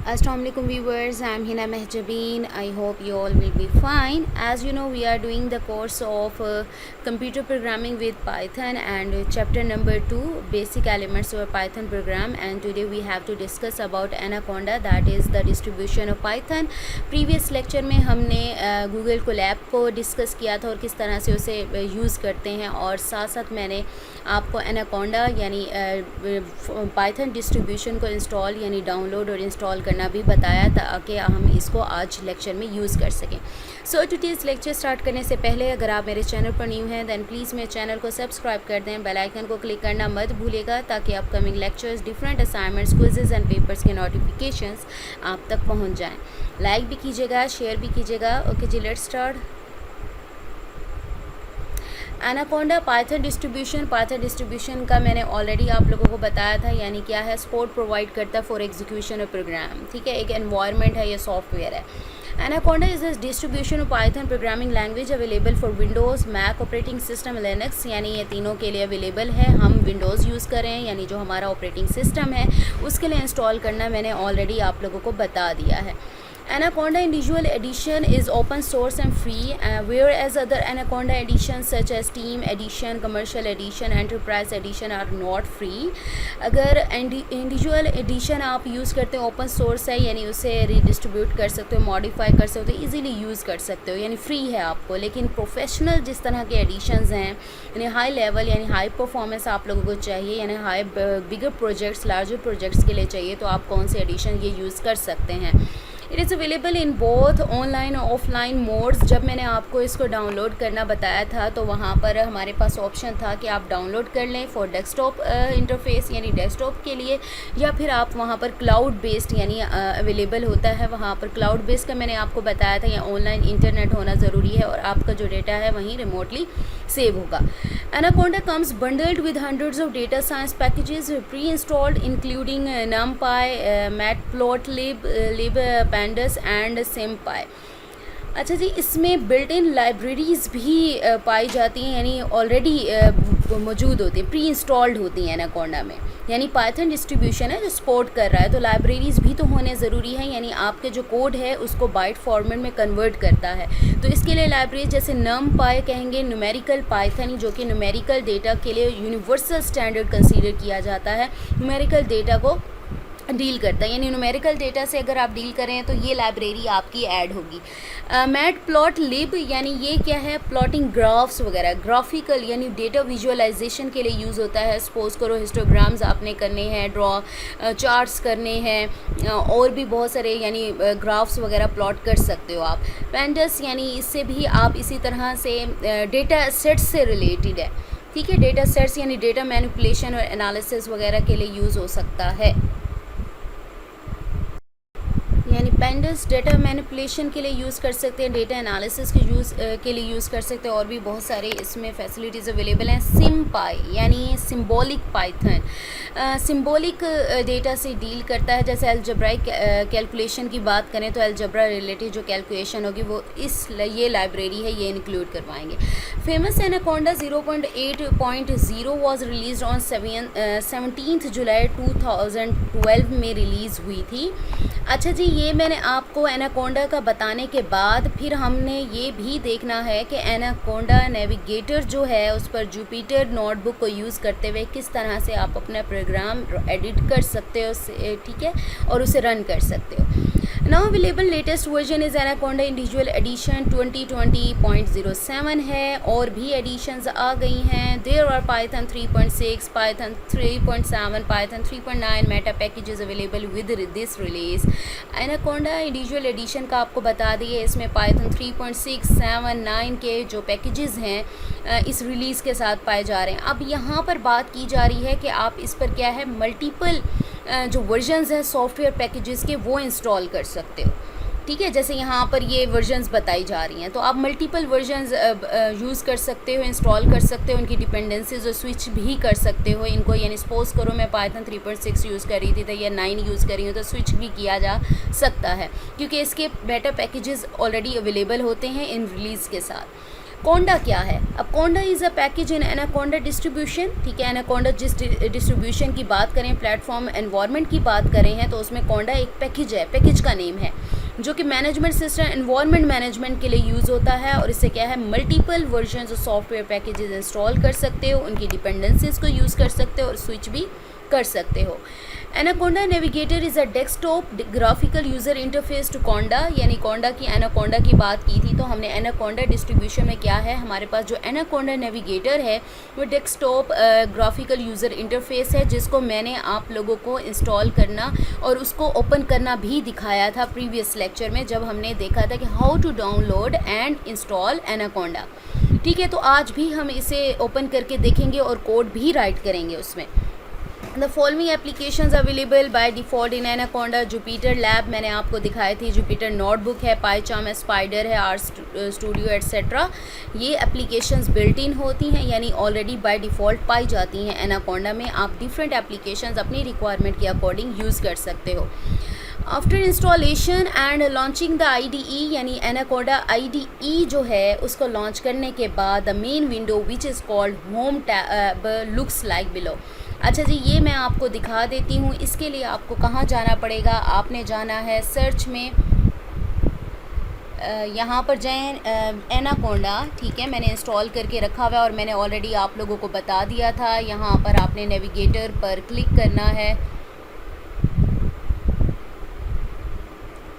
Assalamualaikum viewers, I'm Hina Mehjabeen. I hope you all will be fine. As you know, we are doing the course of computer programming with Python and chapter number 2, basic elements of Python program, and today we have to discuss about Anaconda, that is the distribution of Python. Previous lecture में हमने Google Colab को discuss किया था और किस तरह से उसे यूज़ करते हैं, और साथ साथ मैंने आपको Anaconda यानी Python डिस्ट्रीब्यूशन को इंस्टॉल यानी डाउनलोड और इंस्टॉल करना भी बताया ताकि हम इसको आज लेक्चर में यूज़ कर सकें। सो टुडेज़ लेक्चर स्टार्ट करने से पहले अगर आप मेरे चैनल पर न्यू हैं दैन प्लीज़ मेरे चैनल को सब्सक्राइब कर दें, बेल आइकन को क्लिक करना मत भूलिएगा ताकि upcoming lectures, different assignments, quizzes and papers के नोटिफिकेशंस आप तक पहुंच जाएं। लाइक भी कीजिएगा, शेयर भी कीजिएगा। ओके जी, let's start. Anaconda Python distribution का मैंने ऑलरेडी आप लोगों को बताया था, यानी क्या है, सपोर्ट प्रोवाइड करता है फॉर एग्जीक्यूशन ऑफ प्रोग्राम। ठीक है, एक एनवायरनमेंट है, ये सॉफ्टवेयर है। Anaconda is a distribution of Python programming language available for Windows, Mac operating system, Linux, यानी ये तीनों के लिए अवेलेबल है। हम विंडोज़ यूज़ करें यानी जो हमारा ऑपरेटिंग सिस्टम है उसके लिए इंस्टॉल करना मैंने ऑलरेडी आप लोगों को बता दिया है। Anaconda individual edition is open source and free, whereas other Anaconda editions such as Team edition, Commercial edition, Enterprise edition are not free. अगर इंडिविजुअल एडिशन आप यूज़ करते हो, ओपन सोर्स है यानी उसे रीडिस्ट्रीब्यूट कर सकते हो, मॉडिफाई कर सकते हो, ईजिली यूज़ कर सकते हो, यानी फ्री है आपको। लेकिन प्रोफेशनल जिस तरह के एडिशंस हैं यानी हाई लेवल यानी हाई परफॉर्मेंस आप लोगों को चाहिए, यानी हाई बिगर प्रोजेक्ट्स, लार्जर प्रोजेक्ट्स के लिए चाहिए, तो आप कौन से एडिशन ये यूज़ कर सकते हैं। It is available in both online और ऑफलाइन मोड्स। जब मैंने आपको इसको डाउनलोड करना बताया था तो वहाँ पर हमारे पास ऑप्शन था कि आप डाउनलोड कर लें फॉर डेस्कटॉप इंटरफेस यानी डेस्कटॉप के लिए, या फिर आप वहाँ पर क्लाउड बेस्ड यानी अवेलेबल होता है वहाँ पर क्लाउड बेस्ड का मैंने आपको बताया था, या ऑनलाइन इंटरनेट होना ज़रूरी है और आपका जो डेटा है वहीं रिमोटली सेव होगा। Anaconda comes bundled with hundreds of data science packages pre-installed including NumPy, Matplotlib, Pandas and SymPy। अच्छा जी, इसमें बिल्ट इन लाइब्रेरीज़ भी पाई जाती हैं, यानी ऑलरेडी मौजूद होती हैं, प्री इंस्टॉल्ड होती हैं एनाकोंडा में। यानी पाइथन डिस्ट्रीब्यूशन है जो सपोर्ट कर रहा है, तो लाइब्रेरीज़ भी तो होने ज़रूरी है, यानी आपके जो कोड है उसको बाइट फॉर्मेट में कन्वर्ट करता है। तो इसके लिए लाइब्रेरीज जैसे NumPy कहेंगे, न्यूमेरिकल पाइथन जो कि न्यूमेरिकल डेटा के लिए यूनिवर्सल स्टैंडर्ड कंसीडर किया जाता है, न्यूमेरिकल डेटा को डील करता है, यानी न्यूमेरिकल डेटा से अगर आप डील करें तो ये लाइब्रेरी आपकी ऐड होगी। मैटप्लॉटलिब यानी ये क्या है, प्लॉटिंग ग्राफ्स वगैरह, ग्राफिकल यानी डेटा विजुअलाइजेशन के लिए यूज़ होता है। सपोज करो हिस्टोग्राम्स आपने करने हैं, ड्रॉ चार्ट्स करने हैं, और भी बहुत सारे यानी ग्राफ्स वगैरह प्लॉट कर सकते हो आप। पैंडस यानी इससे भी आप इसी तरह से डेटा सेट्स से रिलेटेड है। ठीक है, डेटा सेट्स यानी डेटा मैनिपुलेशन और एनालिसिस वगैरह के लिए यूज़ हो सकता है, यानी पेंडस डेटा मैनिपुलेशन के लिए यूज़ कर सकते हैं, डेटा एनालिसिस के लिए यूज़ कर सकते हैं, और भी बहुत सारे इसमें फैसिलिटीज़ अवेलेबल हैं। सिम्पाई यानी सिम्बॉलिक पाइथन, सिम्बॉलिक डेटा से डील करता है। जैसे अलजब्राइक कैलकुलेशन की बात करें तो अलजब्रा रिलेटेड जो कैलकुलेशन होगी वो ये लाइब्रेरी है, ये इंक्लूड करवाएंगे। Famous anaconda 0.8.0 was release on 17 जुलाई 2012 में रिलीज़ हुई थी। अच्छा जी, ये मैंने आपको एनाकोंडा का बताने के बाद फिर हमने ये भी देखना है कि एनाकोंडा नेविगेटर जो है उस पर जुपिटर नोटबुक को यूज़ करते हुए किस तरह से आप अपना प्रोग्राम एडिट कर सकते हो, ठीक है, और उसे रन कर सकते हो। Now available latest version is Anaconda individual edition 2020.07 है, और भी एडिशंस आ गई हैं। There are Python 3.6, Python 3.7, Python 3.9 meta packages available with this release. Anaconda individual edition का आपको बता दिए, इसमें पाइथन 3.6, 7, 9 के जो पैकेजेस हैं इस रिलीज़ के साथ पाए जा रहे हैं। अब यहाँ पर बात की जा रही है कि आप इस पर क्या है, मल्टीपल जो वर्जन्स हैं सॉफ्टवेयर पैकेजेस के वो इंस्टॉल कर सकते हो। ठीक है, जैसे यहाँ पर ये वर्जन्स बताई जा रही हैं, तो आप मल्टीपल वर्जन्स यूज़ कर सकते हो, इंस्टॉल कर सकते हो, उनकी डिपेंडेंसीज और स्विच भी कर सकते हो इनको। यानी सपोज करो मैं पाइथन 3.6 यूज़ कर रही थी तो या 9 यूज़ कर रही हूँ तो स्विच भी किया जा सकता है, क्योंकि इसके बेटा पैकेजेस ऑलरेडी अवेलेबल होते हैं इन रिलीज़ के साथ। कोंडा क्या है? अब conda is a package in Anaconda distribution, ठीक है। एनाकोंडा जिस डिस्ट्रीब्यूशन की बात करें, प्लेटफॉर्म एनवायरनमेंट की बात करें हैं, तो उसमें कोंडा एक पैकेज है, पैकेज का नेम है, जो कि मैनेजमेंट सिस्टम एनवायरनमेंट मैनेजमेंट के लिए यूज़ होता है। और इससे क्या है, multiple versions of software packages install कर सकते हो, उनकी डिपेंडेंसीज को यूज़ कर सकते हो और स्विच भी कर सकते हो। Anaconda navigator is a desktop graphical user interface to conda, यानी कोंडा की एनाकोंडा की बात की थी, तो हमने एनाकोंडा डिस्ट्रीब्यूशन में क्या है, हमारे पास जो एनाकोंडा नेविगेटर है वो डेस्कटॉप ग्राफिकल यूज़र इंटरफेस है, जिसको मैंने आप लोगों को इंस्टॉल करना और उसको ओपन करना भी दिखाया था प्रीवियस लेक्चर में, जब हमने देखा था कि how to download and install Anaconda. ठीक है, तो आज भी हम इसे ओपन करके देखेंगे और कोड भी राइट करेंगे उसमें। The following applications available by default in anaconda. Jupiter lab मैंने आपको दिखाई थी, जुपिटर नोटबुक है, पाईचार्म है, स्पाइडर है, आर स्टूडियो एट्सेट्रा। ये एप्लीकेशंस बिल्ट इन होती हैं, यानी ऑलरेडी बाय डिफ़ॉल्ट पाई जाती हैं एनाकोंडा में। आप डिफरेंट एप्लीकेशंस अपनी रिक्वायरमेंट के अकॉर्डिंग यूज़ कर सकते हो। After installation and launching the IDE, यानी एनाकोंडा IDE जो है उसको लॉन्च करने के बाद the main window which is called home tab looks like below. अच्छा जी, ये मैं आपको दिखा देती हूँ। इसके लिए आपको कहाँ जाना पड़ेगा, आपने जाना है सर्च में, यहाँ पर जाएं एनाकोंडा, ठीक है। मैंने इंस्टॉल करके रखा हुआ है और मैंने ऑलरेडी आप लोगों को बता दिया था। यहाँ पर आपने नेविगेटर पर क्लिक करना है,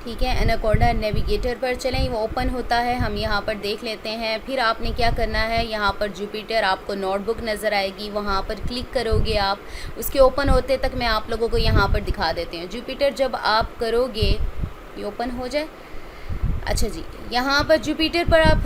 ठीक है। एनाकोंडा नेविगेटर पर चलें, वो ओपन होता है, हम यहाँ पर देख लेते हैं। फिर आपने क्या करना है, यहाँ पर जुपिटर आपको नोटबुक नज़र आएगी, वहाँ पर क्लिक करोगे आप। उसके ओपन होते तक मैं आप लोगों को यहाँ पर दिखा देती हूँ। जुपिटर जब आप करोगे, ये ओपन हो जाए। अच्छा जी, यहाँ पर जुपिटर पर आप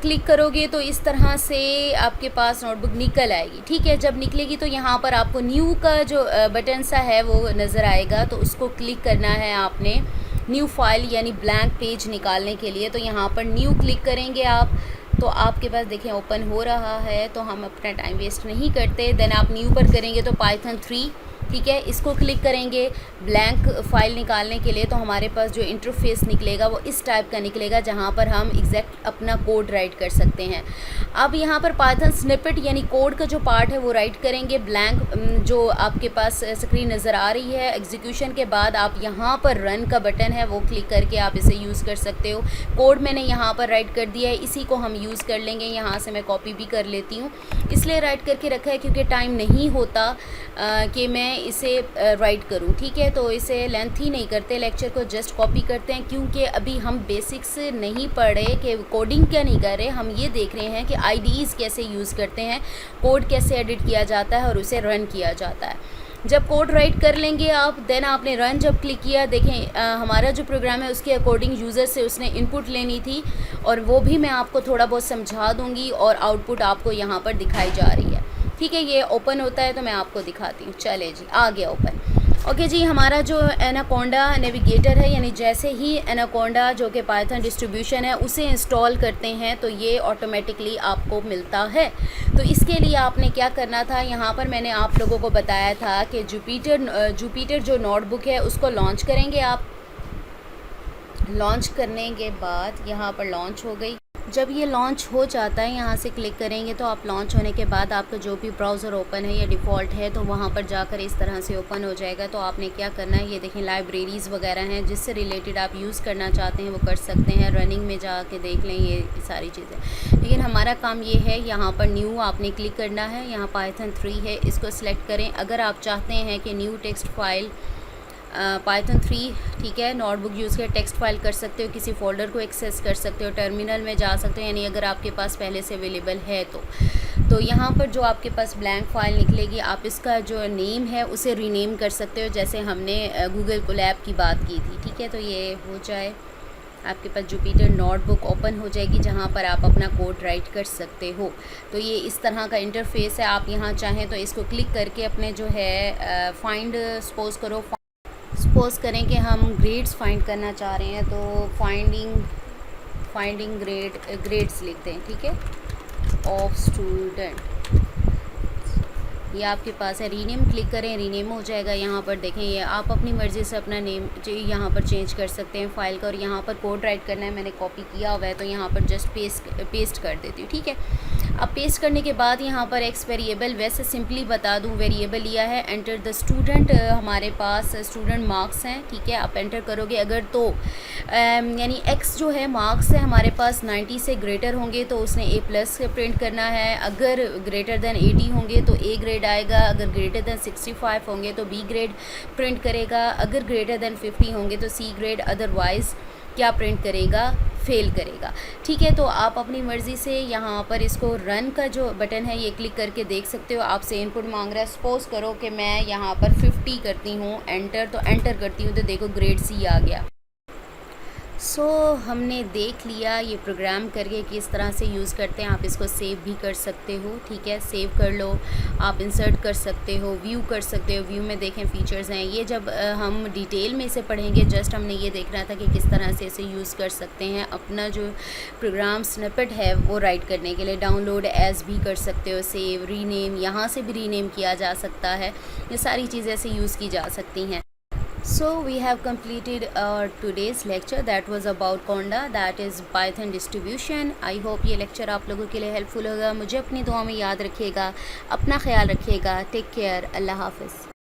क्लिक करोगे तो इस तरह से आपके पास नोटबुक निकल आएगी, ठीक है। जब निकलेगी तो यहाँ पर आपको न्यू का जो बटन सा है वो नज़र आएगा, तो उसको क्लिक करना है आपने न्यू फाइल यानी ब्लैंक पेज निकालने के लिए। तो यहाँ पर न्यू क्लिक करेंगे आप, तो आपके पास देखें ओपन हो रहा है। तो हम अपना टाइम वेस्ट नहीं करते, देन आप न्यू पर करेंगे तो पाइथन 3, ठीक है, इसको क्लिक करेंगे ब्लैंक फ़ाइल निकालने के लिए। तो हमारे पास जो इंटरफेस निकलेगा वो इस टाइप का निकलेगा, जहाँ पर हम एग्जैक्ट अपना कोड राइट कर सकते हैं। अब यहाँ पर पाइथन स्निपेट यानी कोड का जो पार्ट है वो राइट करेंगे। ब्लैंक जो आपके पास स्क्रीन नज़र आ रही है, एग्जीक्यूशन के बाद आप यहाँ पर रन का बटन है वो क्लिक करके आप इसे यूज़ कर सकते हो। कोड मैंने यहाँ पर राइट कर दिया है, इसी को हम यूज़ कर लेंगे। यहाँ से मैं कॉपी भी कर लेती हूँ, इसलिए राइट करके रखा है क्योंकि टाइम नहीं होता कि मैं इसे राइट करूं, ठीक है। तो इसे लेंथ ही नहीं करते लेक्चर को, जस्ट कॉपी करते हैं, क्योंकि अभी हम बेसिक्स नहीं पढ़े कि कोडिंग क्या नहीं कर रहे, हम ये देख रहे हैं कि IDEs कैसे यूज़ करते हैं, कोड कैसे एडिट किया जाता है और उसे रन किया जाता है। जब कोड राइट कर लेंगे आप, देन आपने रन जब क्लिक किया, देखें हमारा जो प्रोग्राम है उसके अकॉर्डिंग यूज़र से उसने इनपुट लेनी थी, और वो भी मैं आपको थोड़ा बहुत समझा दूँगी, और आउटपुट आपको यहाँ पर दिखाई जा रही है, ठीक है। ये ओपन होता है तो मैं आपको दिखाती हूँ। चले जी, आ गया ओपन। ओके जी, हमारा जो एनाकोंडा नेविगेटर है, यानी जैसे ही एनाकोंडा जो कि पाइथन डिस्ट्रीब्यूशन है उसे इंस्टॉल करते हैं तो ये ऑटोमेटिकली आपको मिलता है। तो इसके लिए आपने क्या करना था, यहाँ पर मैंने आप लोगों को बताया था कि जुपिटर जो नोटबुक है उसको लॉन्च करेंगे आप। लॉन्च करने के बाद यहाँ पर लॉन्च हो गई। जब ये लॉन्च हो जाता है, यहाँ से क्लिक करेंगे तो आप लॉन्च होने के बाद आपका जो भी ब्राउज़र ओपन है या डिफ़ॉल्ट है तो वहाँ पर जाकर इस तरह से ओपन हो जाएगा। तो आपने क्या करना है, ये देखें लाइब्रेरीज़ वगैरह हैं जिससे रिलेटेड आप यूज़ करना चाहते हैं वो कर सकते हैं। रनिंग में जाके देख लें ये सारी चीज़ें, लेकिन हमारा काम ये है यहाँ पर न्यू आपने क्लिक करना है। यहाँ पाइथन 3 है, इसको सिलेक्ट करें। अगर आप चाहते हैं कि न्यू टेक्स्ट फाइल पाइथन 3, ठीक है, नोटबुक यूज़ कर टेक्स्ट फाइल कर सकते हो, किसी फोल्डर को एक्सेस कर सकते हो, टर्मिनल में जा सकते हो, यानी अगर आपके पास पहले से अवेलेबल है तो यहाँ पर जो आपके पास ब्लैंक फ़ाइल निकलेगी आप इसका जो नेम है उसे रीनेम कर सकते हो, जैसे हमने गूगल कोलैब की बात की थी, ठीक है। तो ये हो जाए, आपके पास जुपिटर नोटबुक ओपन हो जाएगी जहाँ पर आप अपना कोड राइट कर सकते हो। तो ये इस तरह का इंटरफेस है। आप यहाँ चाहें तो इसको क्लिक करके अपने जो है फाइंड सपोज़ करें कि हम ग्रेड्स फाइंड करना चाह रहे हैं तो फाइंडिंग ग्रेड्स लिखते हैं, ठीक है, ऑफ स्टूडेंट। ये आपके पास है। रीनेम क्लिक करें, रीनेम हो जाएगा। यहाँ पर देखें ये आप अपनी मर्ज़ी से अपना नेम यहाँ पर चेंज कर सकते हैं फ़ाइल का। और यहाँ पर कोड राइट करना है, मैंने कॉपी किया हुआ है तो यहाँ पर जस्ट पेस्ट कर देती हूँ, ठीक है। अब पेस्ट करने के बाद यहाँ पर एक्स वेरिएबल, वैसे सिंपली बता दूँ वेरिएबल लिया है। एंटर द स्टूडेंट, हमारे पास स्टूडेंट मार्क्स हैं, ठीक है। आप एंटर करोगे अगर तो यानी एक्स जो है मार्क्स है हमारे पास 90 से ग्रेटर होंगे तो उसने ए प्लस प्रिंट करना है। अगर ग्रेटर दैन 80 होंगे तो ए ग्रेड आएगा। अगर ग्रेटर दैन 65 होंगे तो बी ग्रेड प्रिंट करेगा। अगर ग्रेटर दैन 50 होंगे तो सी ग्रेड, अदरवाइज़ क्या प्रिंट करेगा, फेल करेगा, ठीक है। तो आप अपनी मर्ज़ी से यहाँ पर इसको रन का जो बटन है ये क्लिक करके देख सकते हो। आपसे इनपुट मांग रहा है, सपोज़ करो कि मैं यहाँ पर 50 करती हूँ एंटर, तो एंटर करती हूँ तो देखो ग्रेड सी आ गया। सो हमने देख लिया ये प्रोग्राम करके किस तरह से यूज़ करते हैं। आप इसको सेव भी कर सकते हो, ठीक है, सेव कर लो। आप इंसर्ट कर सकते हो, व्यू कर सकते हो। व्यू में देखें फ़ीचर्स हैं ये, जब हम डिटेल में इसे पढ़ेंगे, जस्ट हमने ये देखना था कि किस तरह से इसे यूज़ कर सकते हैं अपना जो प्रोग्राम स्निपेट है वो राइट करने के लिए। डाउनलोड एज़ भी कर सकते हो, सेव, रीनेम, यहाँ से भी रीनेम किया जा सकता है। ये सारी चीज़ें ऐसे यूज़ की जा सकती हैं। So we have completed our today's lecture that was about Conda, that is Python distribution. I hope ये lecture आप लोगों के लिए helpful होगा। मुझे अपनी दुआ में याद रखिएगा, अपना ख्याल रखिएगा। टेक केयर, अल्लाह हाफ़िज़।